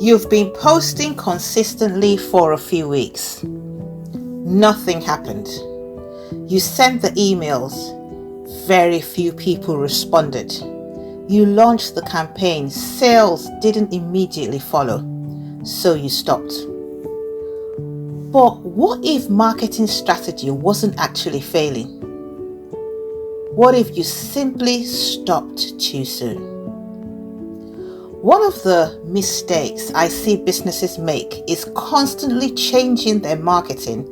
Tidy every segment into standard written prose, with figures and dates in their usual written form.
You've been posting consistently for a few weeks. Nothing happened. You sent the emails. Very few people responded. You launched the campaign. Sales didn't immediately follow, so you stopped. But what if marketing strategy wasn't actually failing? What if you simply stopped too soon? One of the mistakes I see businesses make is constantly changing their marketing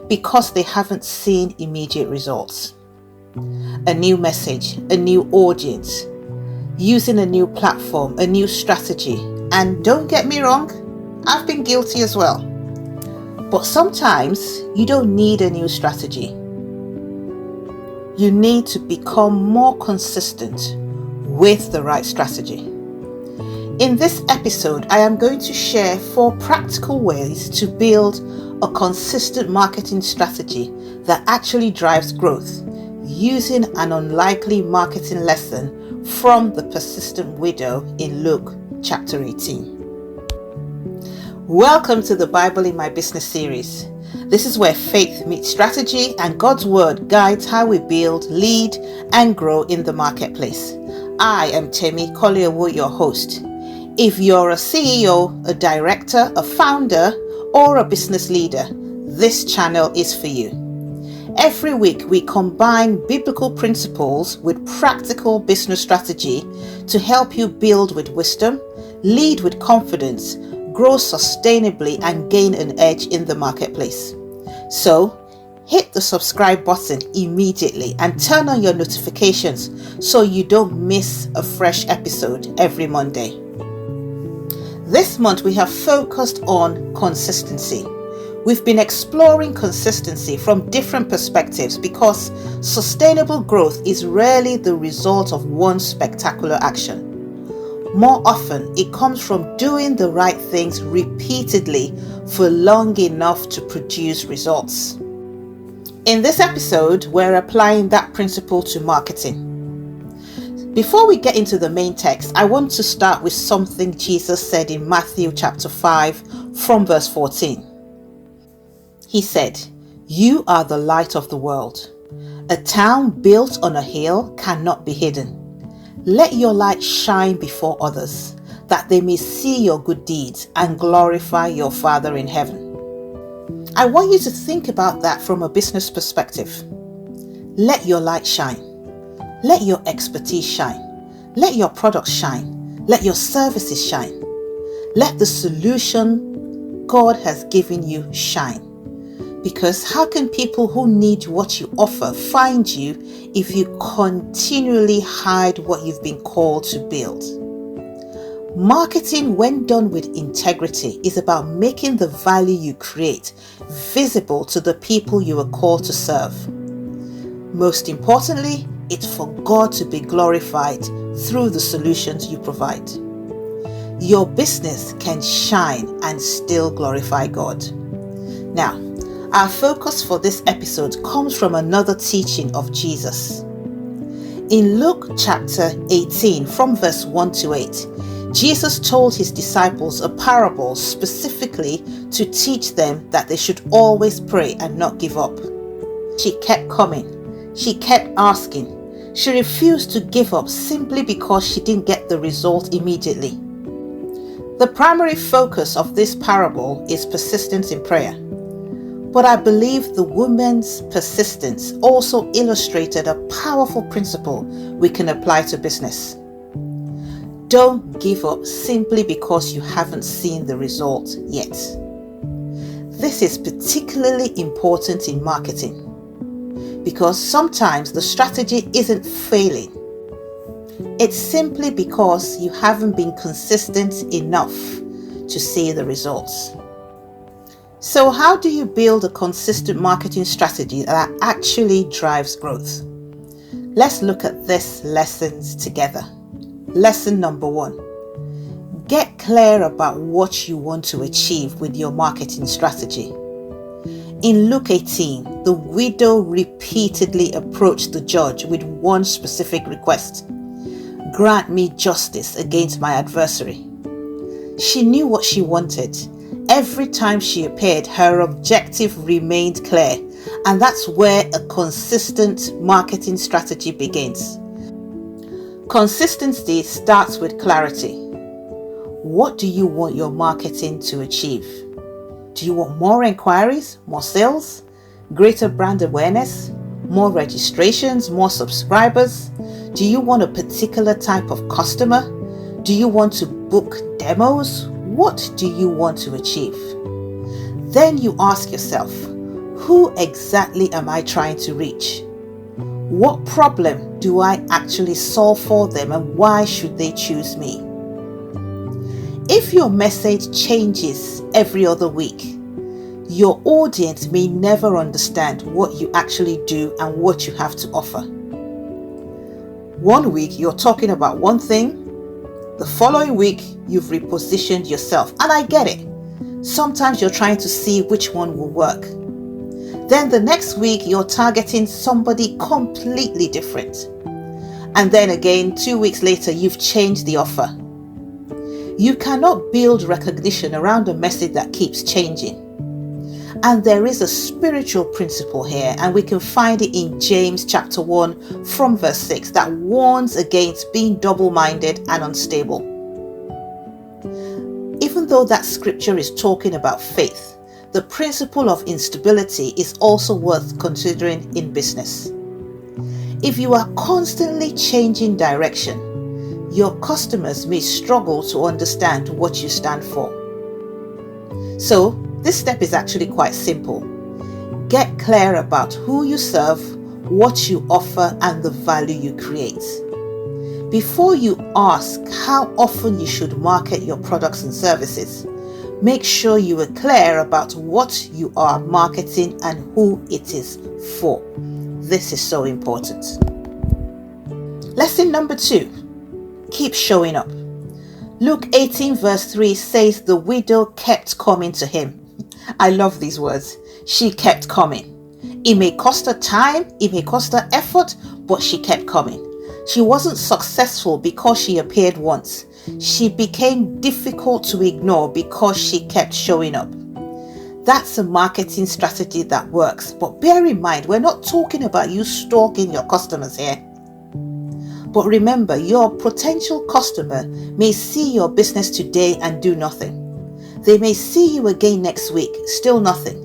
because they haven't seen immediate results. A new message, a new audience, using a new platform, a new strategy. And don't get me wrong, I've been guilty as well. But sometimes you don't need a new strategy. You need to become more consistent with the right strategy. In this episode, I am going to share 4 practical ways to build a consistent marketing strategy that actually drives growth, using an unlikely marketing lesson from the persistent widow in Luke chapter 18. Welcome to the Bible in My Business series. This is where faith meets strategy and God's word guides how we build, lead, and grow in the marketplace. I am Temi Koliowo, your host. If you're a CEO, a director, a founder, or a business leader, this channel is for you. Every week, we combine biblical principles with practical business strategy to help you build with wisdom, lead with confidence, grow sustainably, and gain an edge in the marketplace. So, hit the subscribe button immediately and turn on your notifications so you don't miss a fresh episode every Monday. This month, we have focused on consistency. We've been exploring consistency from different perspectives because sustainable growth is rarely the result of one spectacular action. More often, it comes from doing the right things repeatedly for long enough to produce results. In this episode, we're applying that principle to marketing. Before we get into the main text, I want to start with something Jesus said in Matthew chapter 5 from verse 14. He said, "You are the light of the world. A town built on a hill cannot be hidden. Let your light shine before others, that they may see your good deeds and glorify your Father in heaven." I want you to think about that from a business perspective. Let your light shine. Let your expertise shine. Let your products shine. Let your services shine. Let the solution God has given you shine. Because how can people who need what you offer find you if you continually hide what you've been called to build? Marketing, when done with integrity, is about making the value you create visible to the people you are called to serve. Most importantly, it's for God to be glorified through the solutions you provide. Your business can shine and still glorify God. Now, our focus for this episode comes from another teaching of Jesus. In Luke chapter 18, from verse 1 to 8, Jesus told his disciples a parable specifically to teach them that they should always pray and not give up. She kept coming. She kept asking. She refused to give up simply because she didn't get the result immediately. The primary focus of this parable is persistence in prayer. But I believe the woman's persistence also illustrated a powerful principle we can apply to business. Don't give up simply because you haven't seen the result yet. This is particularly important in marketing because sometimes the strategy isn't failing. It's simply because you haven't been consistent enough to see the results. So how do you build a consistent marketing strategy that actually drives growth? Let's look at these lessons together. Lesson number 1. Get clear about what you want to achieve with your marketing strategy. In Luke 18, the widow repeatedly approached the judge with one specific request: grant me justice against my adversary. She knew what she wanted. Every time she appeared, her objective remained clear. And that's where a consistent marketing strategy begins. Consistency starts with clarity. What do you want your marketing to achieve? Do you want more inquiries, more sales, greater brand awareness, more registrations, more subscribers? Do you want a particular type of customer? Do you want to book demos? What do you want to achieve? Then you ask yourself, who exactly am I trying to reach? What problem do I actually solve for them, and why should they choose me? If your message changes every other week, your audience may never understand what you actually do and what you have to offer. One week you're talking about one thing, the following week you've repositioned yourself, and I get it. Sometimes you're trying to see which one will work. Then the next week you're targeting somebody completely different. And then again, 2 weeks later, you've changed the offer. You cannot build recognition around a message that keeps changing. And there is a spiritual principle here, and we can find it in James chapter 1 from verse 6 that warns against being double-minded and unstable. Even though that scripture is talking about faith, the principle of instability is also worth considering in business. If you are constantly changing direction, your customers may struggle to understand what you stand for. So, this step is actually quite simple. Get clear about who you serve, what you offer, and the value you create. Before you ask how often you should market your products and services, make sure you are clear about what you are marketing and who it is for. This is so important. Lesson number 2. Keep showing up. Luke 18 verse 3 says the widow kept coming to him. I love these words. She kept coming. It may cost her time, it may cost her effort, but she kept coming. She wasn't successful because she appeared once. She became difficult to ignore because she kept showing up. That's a marketing strategy that works. But bear in mind, we're not talking about you stalking your customers here. But remember, your potential customer may see your business today and do nothing. They may see you again next week, still nothing.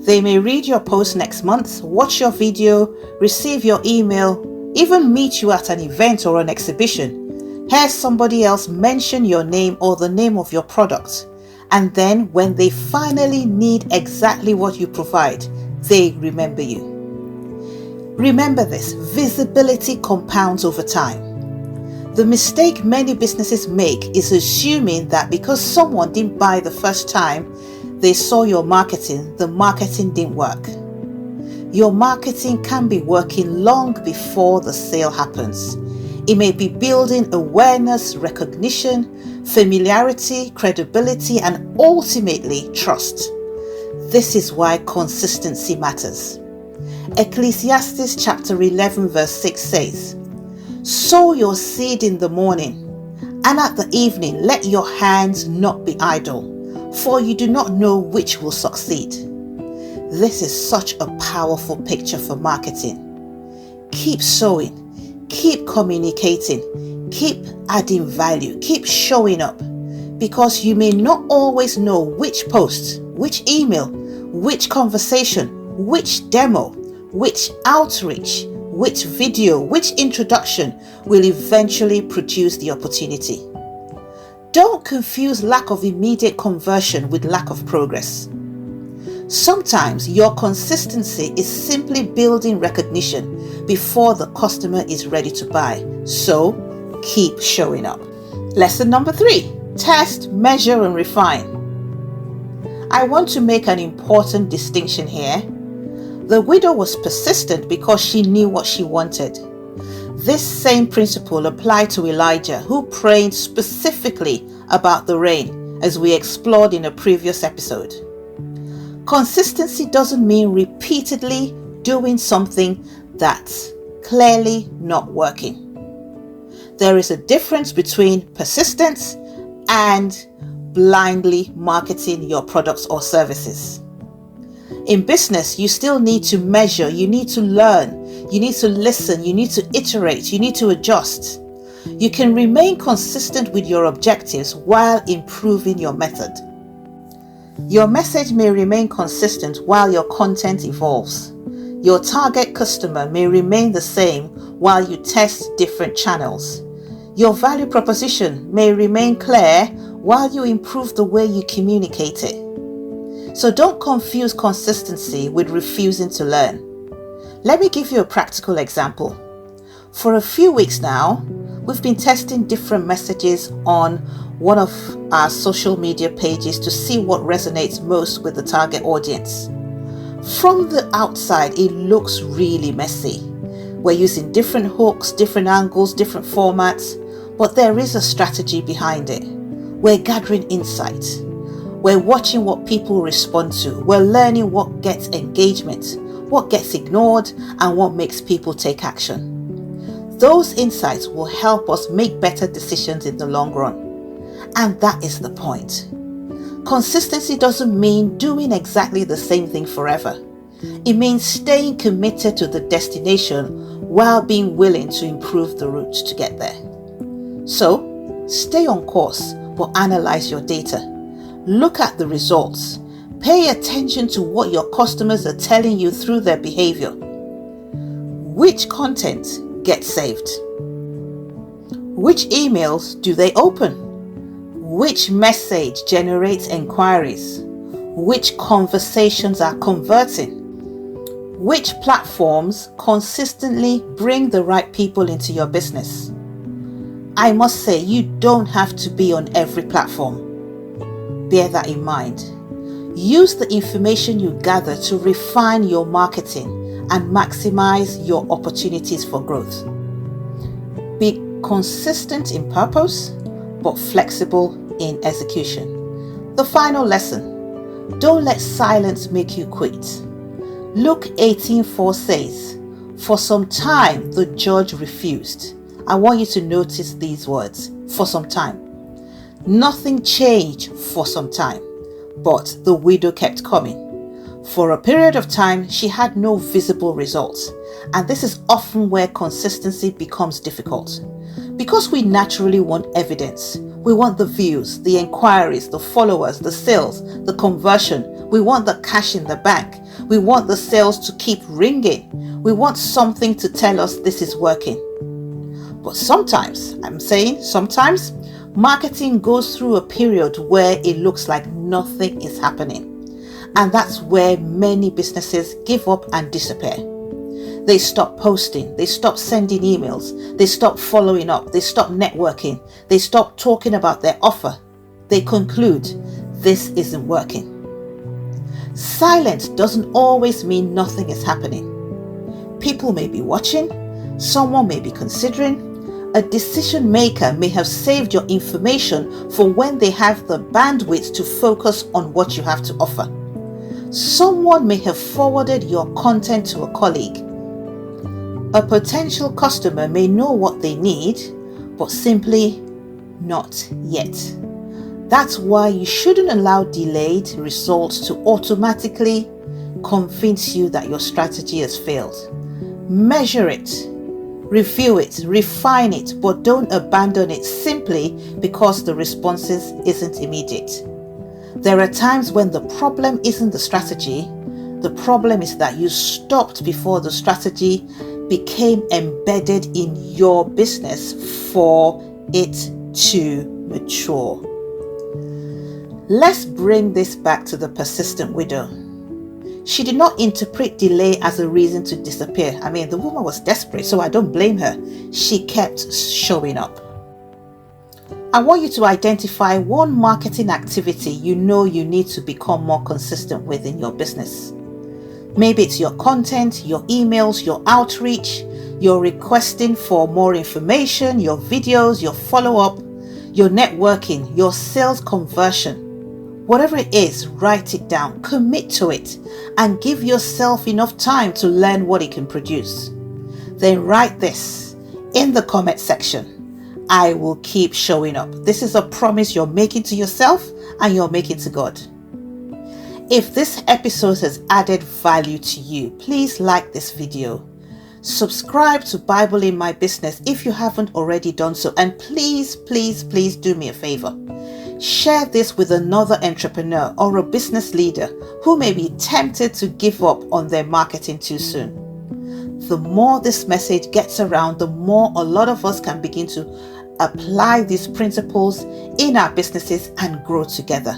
They may read your post next month, watch your video, receive your email, even meet you at an event or an exhibition, hear somebody else mention your name or the name of your product. And then when they finally need exactly what you provide, they remember you. Remember this, visibility compounds over time. The mistake many businesses make is assuming that because someone didn't buy the first time they saw your marketing, the marketing didn't work. Your marketing can be working long before the sale happens. It may be building awareness, recognition, familiarity, credibility, and ultimately trust. This is why consistency matters. Ecclesiastes chapter 11 verse 6 says, "Sow your seed in the morning, and at the evening let your hands not be idle, for you do not know which will succeed." This is such a powerful picture for marketing. Keep sowing, keep communicating, keep adding value, keep showing up, because you may not always know which post, which email, which conversation, which demo, which outreach, which video, which introduction will eventually produce the opportunity. Don't confuse lack of immediate conversion with lack of progress. Sometimes your consistency is simply building recognition before the customer is ready to buy. So keep showing up. Lesson number 3, test, measure, and refine. I want to make an important distinction here. The widow was persistent because she knew what she wanted. This same principle applied to Elijah, who prayed specifically about the rain, as we explored in a previous episode. Consistency doesn't mean repeatedly doing something that's clearly not working. There is a difference between persistence and blindly marketing your products or services. In business, you still need to measure, you need to learn, you need to listen, you need to iterate, you need to adjust. You can remain consistent with your objectives while improving your method. Your message may remain consistent while your content evolves. Your target customer may remain the same while you test different channels. Your value proposition may remain clear while you improve the way you communicate it. So don't confuse consistency with refusing to learn. Let me give you a practical example. For a few weeks now, we've been testing different messages on one of our social media pages to see what resonates most with the target audience. From the outside, it looks really messy. We're using different hooks, different angles, different formats, but there is a strategy behind it. We're gathering insight. We're watching what people respond to. We're learning what gets engagement, what gets ignored, and what makes people take action. Those insights will help us make better decisions in the long run. And that is the point. Consistency doesn't mean doing exactly the same thing forever. It means staying committed to the destination while being willing to improve the route to get there. So, stay on course, but analyze your data. Look at the results. Pay attention to what your customers are telling you through their behavior. Which content gets saved? Which emails do they open? Which message generates inquiries? Which conversations are converting? Which platforms consistently bring the right people into your business? I must say, you don't have to be on every platform. Bear that in mind. Use the information you gather to refine your marketing and maximize your opportunities for growth. Be consistent in purpose, but flexible in execution. The final lesson: don't let silence make you quit. Luke 18:4 says, "For some time the judge refused." I want you to notice these words: for some time. Nothing changed for some time, but the widow kept coming. For a period of time, she had no visible results, and this is often where consistency becomes difficult. Because we naturally want evidence. We want the views, the inquiries, the followers, the sales, the conversion. We want the cash in the bank. We want the sales to keep ringing. We want something to tell us this is working. But sometimes, sometimes, marketing goes through a period where it looks like nothing is happening. And that's where many businesses give up and disappear. They stop posting, they stop sending emails, they stop following up, they stop networking, they stop talking about their offer. They conclude, this isn't working. Silence doesn't always mean nothing is happening. People may be watching, someone may be considering, a decision maker may have saved your information for when they have the bandwidth to focus on what you have to offer. Someone may have forwarded your content to a colleague. A potential customer may know what they need, but simply not yet. That's why you shouldn't allow delayed results to automatically convince you that your strategy has failed. Measure it. Review it, refine it, but don't abandon it simply because the responses isn't immediate. There are times when the problem isn't the strategy. The problem is that you stopped before the strategy became embedded in your business for it to mature. Let's bring this back to the persistent widow. She did not interpret delay as a reason to disappear. The woman was desperate, so I don't blame her. She kept showing up. I want you to identify one marketing activity you know you need to become more consistent with in your business. Maybe it's your content, your emails, your outreach, your requesting for more information, your videos, your follow-up, your networking, your sales conversion. Whatever it is, write it down, commit to it, and give yourself enough time to learn what it can produce. Then write this in the comment section. I will keep showing up. This is a promise you're making to yourself and you're making to God. If this episode has added value to you, please like this video. Subscribe to Bible in My Business if you haven't already done so. And please do me a favor. Share this with another entrepreneur or a business leader who may be tempted to give up on their marketing too soon. The more this message gets around, the more a lot of us can begin to apply these principles in our businesses and grow together.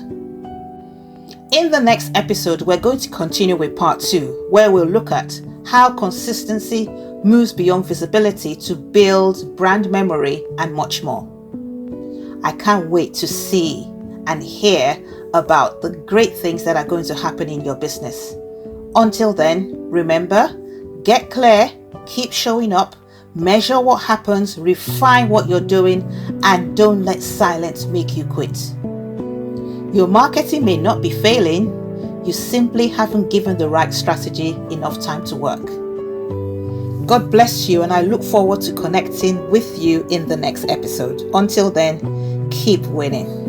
In the next episode, we're going to continue with part 2, where we'll look at how consistency moves beyond visibility to build brand memory and much more. I can't wait to see and hear about the great things that are going to happen in your business. Until then, remember, get clear, keep showing up, measure what happens, refine what you're doing, and don't let silence make you quit. Your marketing may not be failing, you simply haven't given the right strategy enough time to work. God bless you, and I look forward to connecting with you in the next episode. Until then, keep winning.